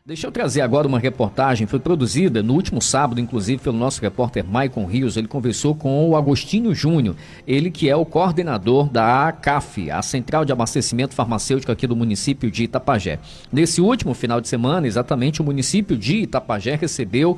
Deixa eu trazer agora uma reportagem, foi produzida no último sábado, inclusive, pelo nosso repórter Maicon Rios. Ele conversou com o Agostinho Júnior, ele que é o coordenador da CAF, a Central de Abastecimento Farmacêutico aqui do município de Itapajé. Nesse último final de semana, exatamente, o município de Itapajé recebeu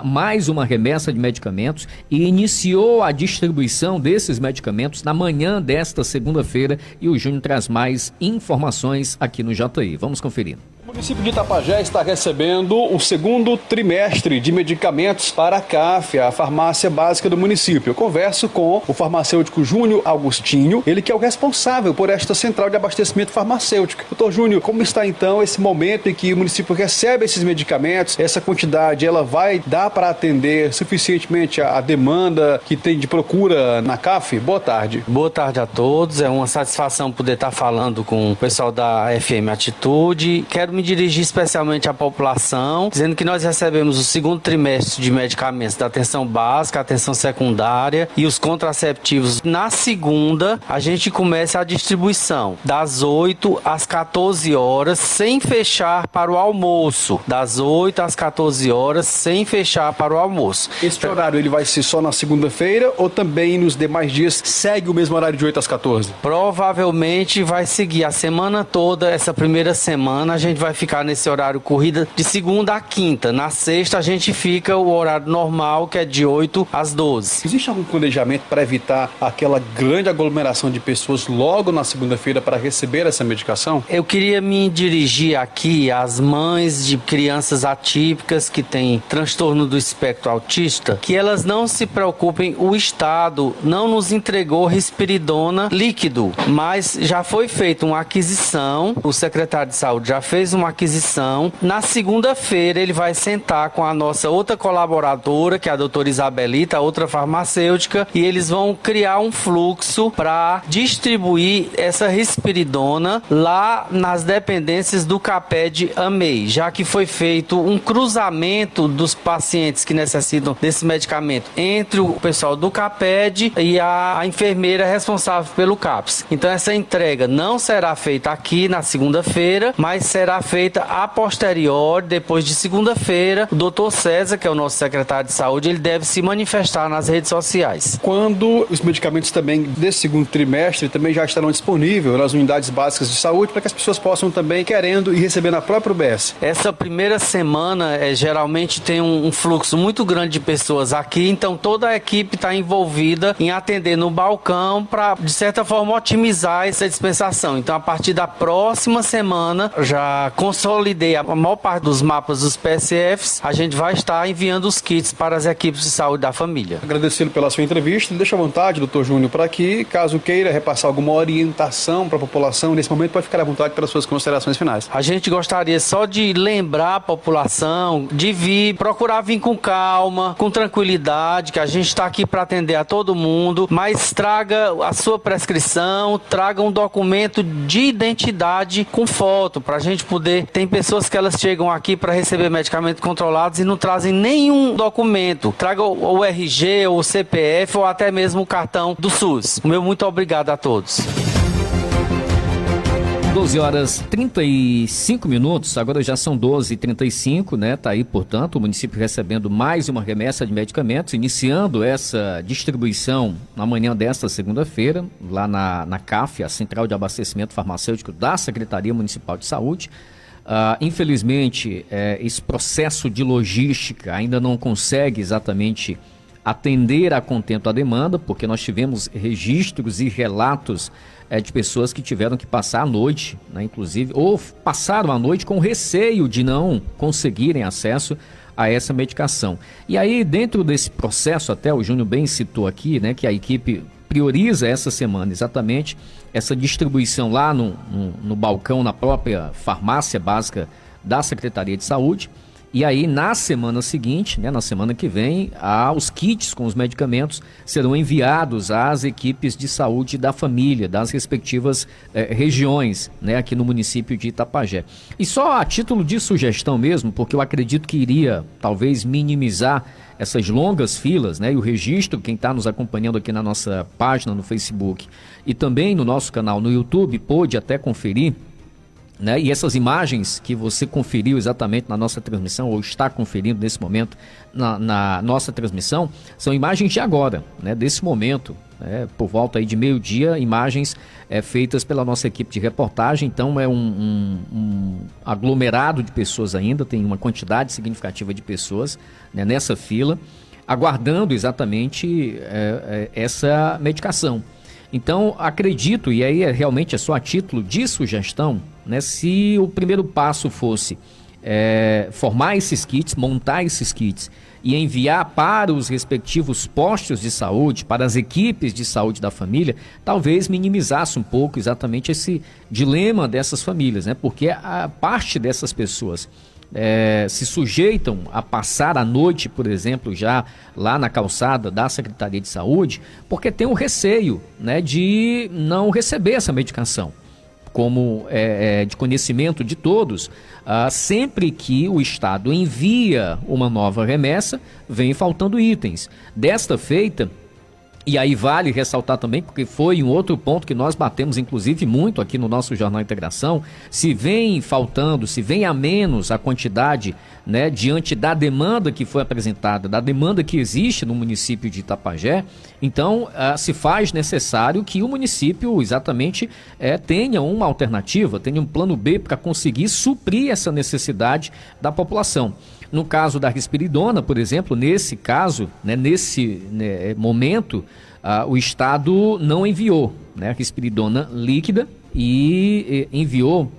mais uma remessa de medicamentos e iniciou a distribuição desses medicamentos na manhã desta segunda-feira, e o Júnior traz mais informações aqui no JI. Vamos conferir. O município de Itapajé está recebendo o segundo trimestre de medicamentos para a CAF, a farmácia básica do município. Eu converso com o farmacêutico Júnior Agostinho, ele que é o responsável por esta central de abastecimento farmacêutico. Doutor Júnior, como está então esse momento em que o município recebe esses medicamentos? Essa quantidade, ela vai dar para atender suficientemente a demanda que tem de procura na CAF? Boa tarde. Boa tarde a todos, é uma satisfação poder estar falando com o pessoal da FM Atitude. Quero me dirigir especialmente à população, dizendo que nós recebemos o segundo trimestre de medicamentos da atenção básica, atenção secundária e os contraceptivos. Na segunda, a gente começa a distribuição das 8 às 14 horas, sem fechar para o almoço. Das 8 às 14 horas, sem fechar para o almoço. Esse horário ele vai ser só na segunda-feira ou também nos demais dias segue o mesmo horário de 8 às 14? Provavelmente vai seguir a semana toda, essa primeira semana a gente vai ficar nesse horário corrida de segunda a quinta. Na sexta a gente fica o horário normal, que é de 8 às 12. Existe algum planejamento para evitar aquela grande aglomeração de pessoas logo na segunda-feira para receber essa medicação? Eu queria me dirigir aqui às mães de crianças atípicas que têm transtorno do espectro autista, que elas não se preocupem, o Estado não nos entregou risperidona líquido, mas já foi feita uma aquisição, o secretário de saúde já fez uma aquisição. Na segunda-feira ele vai sentar com a nossa outra colaboradora, que é a doutora Isabelita, outra farmacêutica, e eles vão criar um fluxo para distribuir essa risperidona lá nas dependências do CAPED AMEI, já que foi feito um cruzamento dos pacientes que necessitam desse medicamento entre o pessoal do CAPED e a enfermeira responsável pelo CAPS. Então essa entrega não será feita aqui na segunda-feira, mas será feita a posterior, depois de segunda-feira. O doutor César, que é o nosso secretário de saúde, ele deve se manifestar nas redes sociais. Quando os medicamentos também desse segundo trimestre também já estarão disponíveis nas unidades básicas de saúde, para que as pessoas possam também, querendo, ir receber na própria UBS? Essa primeira semana geralmente tem um fluxo muito grande de pessoas aqui, então toda a equipe está envolvida em atender no balcão para, de certa forma, otimizar essa dispensação. Então, a partir da próxima semana, já consolidei a maior parte dos mapas dos PSFs, a gente vai estar enviando os kits para as equipes de saúde da família. Agradecendo pela sua entrevista, deixa à vontade, doutor Júnior, para que, caso queira repassar alguma orientação para a população, nesse momento pode ficar à vontade para as suas considerações finais. A gente gostaria só de lembrar a população de procurar vir com calma, com tranquilidade, que a gente está aqui para atender a todo mundo, mas traga a sua prescrição, traga um documento de identidade com foto, para a gente poder... Tem pessoas que elas chegam aqui para receber medicamentos controlados e não trazem nenhum documento. Traga o RG, ou o CPF, ou até mesmo o cartão do SUS. O meu muito obrigado a todos. 12 horas 35 minutos, agora já são 12h35, né? Tá aí, portanto, o município recebendo mais uma remessa de medicamentos, iniciando essa distribuição na manhã desta segunda-feira, lá na CAF, a Central de Abastecimento Farmacêutico da Secretaria Municipal de Saúde. Infelizmente, esse processo de logística ainda não consegue exatamente atender a contento a demanda, porque nós tivemos registros e relatos de pessoas que tiveram que passar a noite, né, inclusive, ou passaram a noite com receio de não conseguirem acesso a essa medicação. E aí, dentro desse processo, até o Júnior bem citou aqui, né, que a equipe prioriza essa semana exatamente essa distribuição lá no balcão, na própria farmácia básica da Secretaria de Saúde. E aí, na semana seguinte, né, na semana que vem, os kits com os medicamentos serão enviados às equipes de saúde da família, das respectivas regiões, né, aqui no município de Itapajé. E só a título de sugestão mesmo, porque eu acredito que iria talvez minimizar essas longas filas, né, e o registro, quem está nos acompanhando aqui na nossa página no Facebook e também no nosso canal no YouTube, pôde até conferir né? E essas imagens que você conferiu exatamente na nossa transmissão, ou está conferindo nesse momento na nossa transmissão, são imagens de agora, né? Desse momento, né? Por volta aí de meio-dia, imagens feitas pela nossa equipe de reportagem. Então é um aglomerado de pessoas ainda, tem uma quantidade significativa de pessoas, né, nessa fila, aguardando exatamente essa medicação. Então, acredito, e aí realmente é só a título de sugestão, né, se o primeiro passo fosse formar esses kits, montar esses kits e enviar para os respectivos postos de saúde, para as equipes de saúde da família, talvez minimizasse um pouco exatamente esse dilema dessas famílias, né? Porque a parte dessas pessoas se sujeitam a passar a noite, por exemplo, já lá na calçada da Secretaria de Saúde, porque tem o receio, né, de não receber essa medicação. Como de conhecimento de todos, sempre que o Estado envia uma nova remessa, vem faltando itens. Desta feita, e aí vale ressaltar também, porque foi um outro ponto que nós batemos inclusive muito aqui no nosso Jornal Integração, se vem faltando, se vem a menos a quantidade, né, diante da demanda que foi apresentada, da demanda que existe no município de Itapajé, então se faz necessário que o município exatamente tenha uma alternativa, tenha um plano B para conseguir suprir essa necessidade da população. No caso da risperidona, por exemplo, nesse caso, né, nesse momento, o Estado não enviou, né, a risperidona líquida e enviou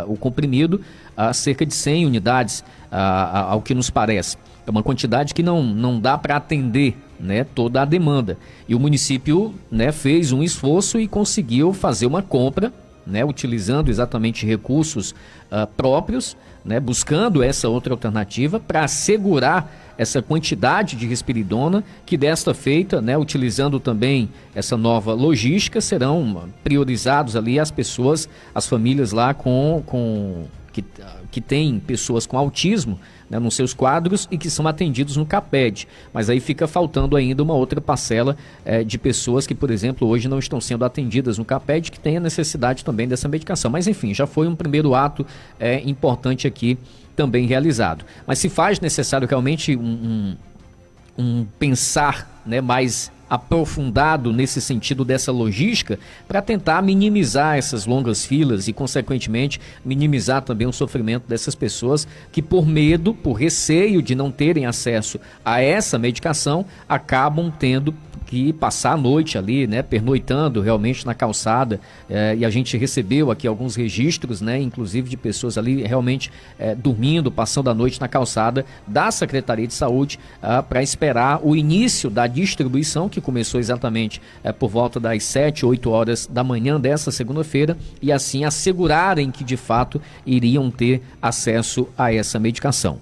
o comprimido a cerca de 100 unidades, ao que nos parece. É uma quantidade que não dá para atender, né, toda a demanda. E o município, né, fez um esforço e conseguiu fazer uma compra, né, utilizando exatamente recursos próprios, né, buscando essa outra alternativa para assegurar essa quantidade de risperidona, que desta feita, né, utilizando também essa nova logística, serão priorizados ali as pessoas, as famílias lá que têm pessoas com autismo, né, nos seus quadros e que são atendidos no CAPED. Mas aí fica faltando ainda uma outra parcela de pessoas que, por exemplo, hoje não estão sendo atendidas no CAPED, que tem a necessidade também dessa medicação. Mas enfim, já foi um primeiro ato importante aqui também realizado. Mas se faz necessário realmente um pensar, né, mais aprofundado nesse sentido dessa logística para tentar minimizar essas longas filas e, consequentemente, minimizar também o sofrimento dessas pessoas que, por medo, por receio de não terem acesso a essa medicação, acabam tendo que passar a noite ali, né, pernoitando realmente na calçada, e a gente recebeu aqui alguns registros, né, inclusive de pessoas ali realmente dormindo, passando a noite na calçada da Secretaria de Saúde para esperar o início da distribuição, que começou exatamente por volta das 7, 8 horas da manhã dessa segunda-feira, e assim assegurarem que de fato iriam ter acesso a essa medicação.